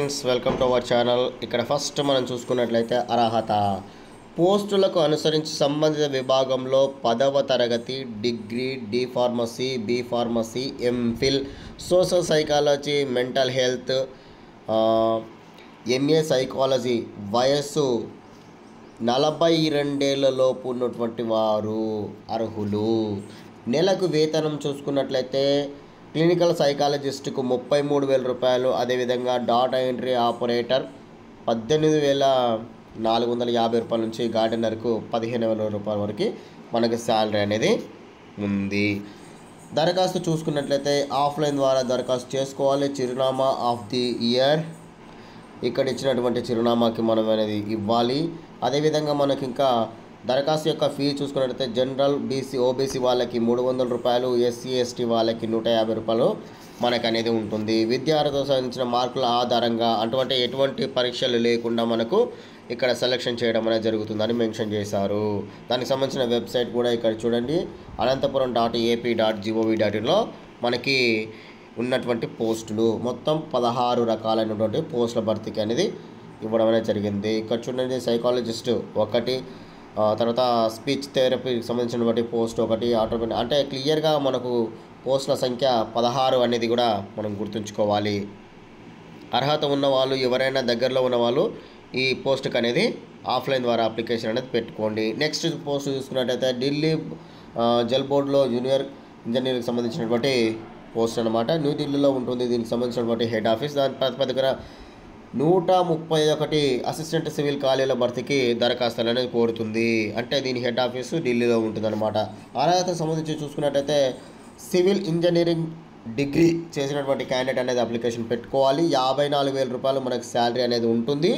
Friends, welcome to our channel. ఇక్కడ first మనం చూసుకున్నట్లయితే అర్హత పోస్టులకు అనుసరించి సంబంధిత విభాగంలో 10వ తరగతి, degree, D pharmacy, B pharmacy, MPhil, social psychology, mental health, MA psychology, వయస్సు 42 ఏళ్లలోపు ఉన్నటువంటి వారు అర్హులు. నెలకు వేతనం చూసుకున్నట్లయితే క్లినికల్ సైకాలజిస్ట్కు 33,000 రూపాయలు, అదేవిధంగా డాటా ఎంట్రీ ఆపరేటర్ 18,450 రూపాయల నుంచి గార్డెనర్కు 15,000 రూపాయల వరకు మనకి శాలరీ అనేది ఉంది. దరఖాస్తు చూసుకున్నట్లయితే ఆఫ్లైన్ ద్వారా దరఖాస్తు చేసుకోవాలి. చిరునామా ఆఫ్ ది ఇయర్ ఇక్కడ ఇచ్చినటువంటి చిరునామాకి మనం అనేది ఇవ్వాలి. అదేవిధంగా మనకి ఇంకా దరఖాస్తు యొక్క ఫీజు చూసుకున్నట్లయితే జనరల్, బీసీ, ఓబీసీ వాళ్ళకి 300 రూపాయలు, ఎస్సీ, ఎస్టీ వాళ్ళకి 150 రూపాయలు మనకు అనేది ఉంటుంది. విద్యార్థులకు సాధించిన మార్కుల ఆధారంగా ఎటువంటి పరీక్షలు లేకుండా మనకు ఇక్కడ సెలెక్షన్ చేయడం అనేది జరుగుతుందని మెన్షన్ చేశారు. దానికి సంబంధించిన వెబ్సైట్ కూడా ఇక్కడ చూడండి, alantapuram.ap.gov.inలో మనకి ఉన్నటువంటి పోస్టులు మొత్తం 16 రకాలైనటువంటి పోస్టుల భర్తీకి అనేది ఇవ్వడం అనేది జరిగింది. ఇక్కడ చూడండి, సైకాలజిస్ట్ 1, తర్వాత స్పీచ్ థెరపీకి సంబంధించినటువంటి పోస్ట్ 1, ఆటోమేటిక్ అంటే క్లియర్గా మనకు పోస్టుల సంఖ్య 16 అనేది కూడా మనం గుర్తుంచుకోవాలి. అర్హత ఉన్న వాళ్ళు ఎవరైనా దగ్గరలో ఉన్న వాళ్ళు ఈ పోస్ట్కి అనేది ఆఫ్లైన్ ద్వారా అప్లికేషన్ అనేది పెట్టుకోండి. నెక్స్ట్ పోస్ట్ చూసుకున్నట్టయితే ఢిల్లీ జల్ బోర్డులో జూనియర్ ఇంజనీర్కి సంబంధించినటువంటి పోస్ట్ అనమాట. న్యూఢిల్లీలో ఉంటుంది దీనికి సంబంధించినటువంటి హెడ్ ఆఫీస్. దాని ప్రాతిపదికన 131 అసిస్టెంట్ సివిల్ ఖాళీల భర్తీకి దరఖాస్తులు అనేది కోరుతుంది. అంటే దీని హెడ్ ఆఫీసు ఢిల్లీలో ఉంటుందన్నమాట. అర్హత సంబంధించి చూసుకున్నట్టయితే సివిల్ ఇంజనీరింగ్ డిగ్రీ చేసినటువంటి క్యాండిడేట్ అనేది అప్లికేషన్ పెట్టుకోవాలి. 54,000 రూపాయలు మనకు శాలరీ అనేది ఉంటుంది.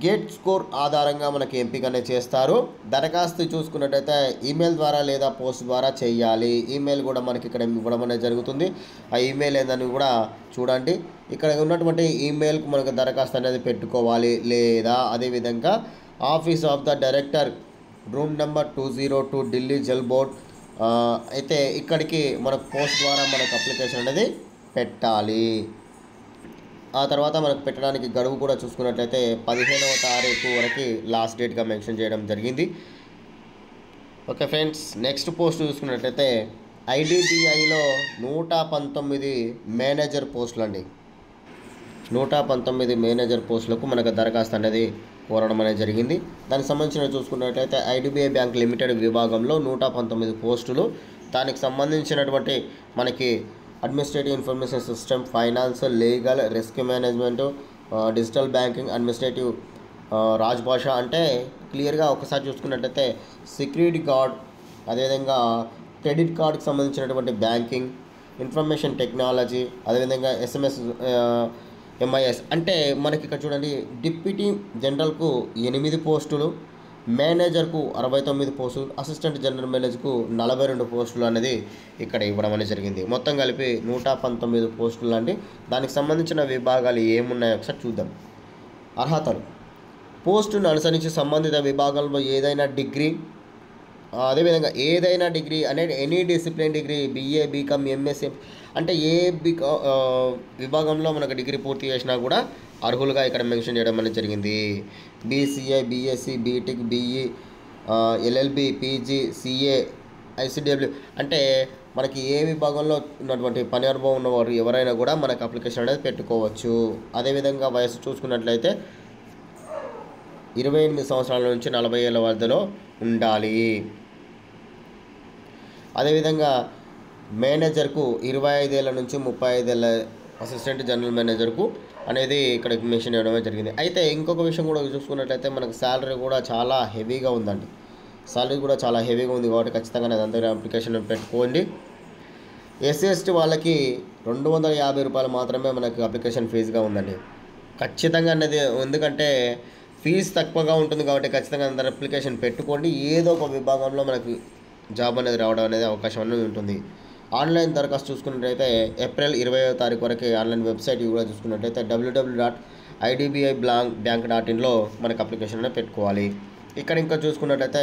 గేట్ స్కోర్ ఆధారంగా మనకి ఎంపిక అనేది చేస్తారు. దరఖాస్తు చూసుకున్నట్టయితే ఈమెయిల్ ద్వారా లేదా పోస్ట్ ద్వారా చేయాలి. ఈమెయిల్ కూడా మనకి ఇక్కడ ఇవ్వడం అనేది జరుగుతుంది. ఆ ఈమెయిల్ ఏందని కూడా చూడండి. ఇక్కడ ఉన్నటువంటి ఈమెయిల్కు మనకు దరఖాస్తు అనేది పెట్టుకోవాలి. లేదా అదేవిధంగా office of the director, room number 202, Delhi Jal board అయితే ఇక్కడికి మనకు పోస్ట్ ద్వారా మనకు అప్లికేషన్ అనేది పెట్టాలి. ఆ తర్వాత మనకు పెట్టడానికి గడువు కూడా చూసుకున్నట్లయితే 15వ తారీఖు వరకు లాస్ట్ డేట్గా మెన్షన్ చేయడం జరిగింది. ఓకే ఫ్రెండ్స్, నెక్స్ట్ పోస్ట్ చూసుకున్నట్లయితే ఐడిబిఐలో 119 మేనేజర్ పోస్టులు అండి. 119 మేనేజర్ పోస్టులకు మనకు దరఖాస్తు అనేది కోరడం అనేది జరిగింది. దానికి సంబంధించిన చూసుకున్నట్లయితే ఐడిబిఐ బ్యాంక్ లిమిటెడ్ విభాగంలో 119 పోస్టులు. దానికి సంబంధించినటువంటి మనకి administrative information system, finance, legal, risk management, digital banking, administrative, Rajbhasha అంటే క్లియర్గా ఒకసారి చూసుకున్నట్టయితే సెక్యూరిటీ గార్డ్, అదేవిధంగా క్రెడిట్ కార్డుకి సంబంధించినటువంటి బ్యాంకింగ్, ఇన్ఫర్మేషన్ టెక్నాలజీ, అదేవిధంగా ఎస్ఎంఎస్, ఎంఐఎస్ అంటే మనకి ఇక్కడ చూడండి, డిప్యూటీ జనరల్కు 8 పోస్టులు, మేనేజర్కు 69 పోస్టులు, అసిస్టెంట్ జనరల్ మేనేజర్కు 42 పోస్టులు అనేది ఇక్కడ ఇవ్వడం అనేది జరిగింది. మొత్తం కలిపి 119 పోస్టులు అండి. దానికి సంబంధించిన విభాగాలు ఏమున్నాయో ఒకసారి చూద్దాం. అర్హతలు పోస్టును అనుసరించి సంబంధిత విభాగంలో ఏదైనా డిగ్రీ, అదేవిధంగా ఏదైనా డిగ్రీ అనేది any discipline degree, BA, BCom, MSc అంటే ఏ విభాగంలో మనకు డిగ్రీ పూర్తి చేసినా కూడా అర్హులుగా ఇక్కడ మెన్షన్ చేయడం అనేది జరిగింది. BCA, BSc, BTech, BE, LLB, PG, CA, ICW అంటే మనకి ఏ విభాగంలో ఉన్నటువంటి పని అనుభవం ఉన్నవారు ఎవరైనా కూడా మనకు అప్లికేషన్ అనేది పెట్టుకోవచ్చు. అదేవిధంగా వయసు చూసుకున్నట్లయితే 28 సంవత్సరాల నుంచి 40 ఏళ్ళ మధ్యలో ఉండాలి. అదేవిధంగా మేనేజర్కు 25 ఏళ్ళ నుంచి 35 ఏళ్ళ అసిస్టెంట్ జనరల్ మేనేజర్కు అనేది ఇక్కడ మెన్షన్ చేయడమే జరిగింది. అయితే ఇంకొక విషయం కూడా చూసుకున్నట్లయితే మనకు శాలరీ కూడా చాలా హెవీగా ఉందండి. శాలరీ కూడా చాలా హెవీగా ఉంది కాబట్టి ఖచ్చితంగా అదంతా అప్లికేషన్ పెట్టుకోండి. ఎస్సీ ఎస్టీ వాళ్ళకి 250 రూపాయలు మాత్రమే మనకు అప్లికేషన్ ఫీజుగా ఉందండి. ఖచ్చితంగా అనేది ఎందుకంటే ఫీజు తక్కువగా ఉంటుంది కాబట్టి ఖచ్చితంగా అందరు అప్లికేషన్ పెట్టుకోండి. ఏదో ఒక విభాగంలో మనకు జాబ్ అనేది రావడం అనేది అవకాశం అనేది ఉంటుంది. ఆన్లైన్ దరఖాస్తు చూసుకున్నట్టయితే ఏప్రిల్ 20వ తారీఖు వరకు ఆన్లైన్ వెబ్సైట్ కూడా చూసుకున్నట్టయితే www.idbibank.in మనకు అప్లికేషన్ అనేది పెట్టుకోవాలి. ఇక్కడ ఇంకా చూసుకున్నట్టయితే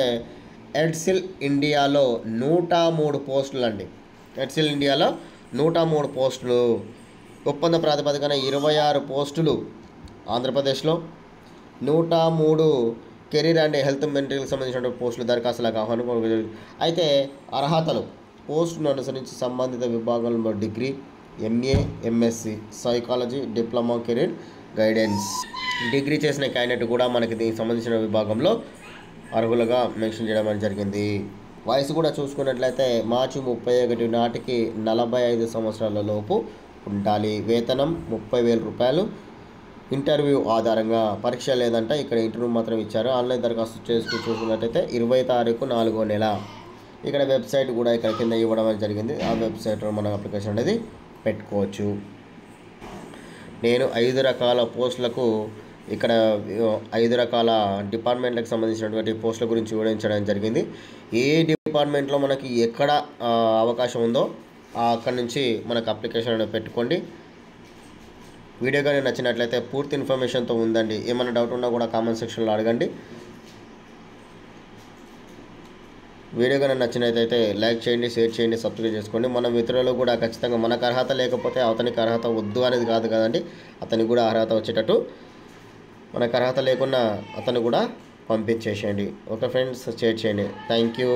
ఎడ్సిల్ ఇండియాలో 103 పోస్టులు అండి. ఎడ్సిల్ ఇండియాలో 103 పోస్టులు, ఒప్పంద ప్రాతిపదికన 26 పోస్టులు ఆంధ్రప్రదేశ్లో 103 కెరీర్ అండ్ హెల్త్ మెయింటెనెన్స్కి సంబంధించిన పోస్టులు దరఖాస్తులకు ఆహ్వానం. అయితే అర్హతలు పోస్టును అనుసరించి సంబంధిత విభాగంలో degree, MA, MSc, psychology, diploma, career guidance. Degree చేసిన క్యాండిడేట్ కూడా మనకి దీనికి సంబంధించిన విభాగంలో అర్హులుగా మెన్షన్ చేయడం అనేది జరిగింది. వయసు కూడా చూసుకున్నట్లయితే మార్చి 31 నాటికి 45 సంవత్సరాల లోపు ఉండాలి. వేతనం 30,000 రూపాయలు. ఇంటర్వ్యూ ఆధారంగా పరీక్ష లేదంటే ఇక్కడ ఇంటర్వ్యూ మాత్రం ఇచ్చారు. ఆన్లైన్ దరఖాస్తు చూసుకున్నట్టయితే 20 తారీఖు 4వ నెల. ఇక్కడ వెబ్సైట్ కూడా ఇక్కడ కింద ఇవ్వడం అనేది జరిగింది. ఆ వెబ్సైట్లో మనం అప్లికేషన్ అనేది పెట్టుకోవచ్చు. నేను 5 రకాల పోస్టులకు ఇక్కడ 5 రకాల డిపార్ట్మెంట్లకు సంబంధించినటువంటి పోస్టుల గురించి వివరించడం జరిగింది. ఏ డిపార్ట్మెంట్లో మనకి ఎక్కడ అవకాశం ఉందో అక్కడి నుంచి మనకు అప్లికేషన్ అనేది పెట్టుకోండి. వీడియో కానీ నచ్చినట్లయితే పూర్తి ఇన్ఫర్మేషన్తో ఉందండి. ఏమైనా డౌట్ ఉన్నా కూడా కామెంట్ సెక్షన్లో అడగండి. వీడియో కానీ నచ్చినట్లయితే లైక్ చేయండి, షేర్ చేయండి, సబ్స్క్రైబ్ చేసుకోండి. మన మిత్రులు కూడా ఖచ్చితంగా మనకు అర్హత లేకపోతే అతనికి అర్హత వద్దు అనేది కాదు కదండి, అతనికి కూడా అర్హత వచ్చేటట్టు మనకు అర్హత లేకున్నా అతను కూడా పంపించేసేయండి. ఓకే ఫ్రెండ్స్, షేర్ చేయండి. Thank you.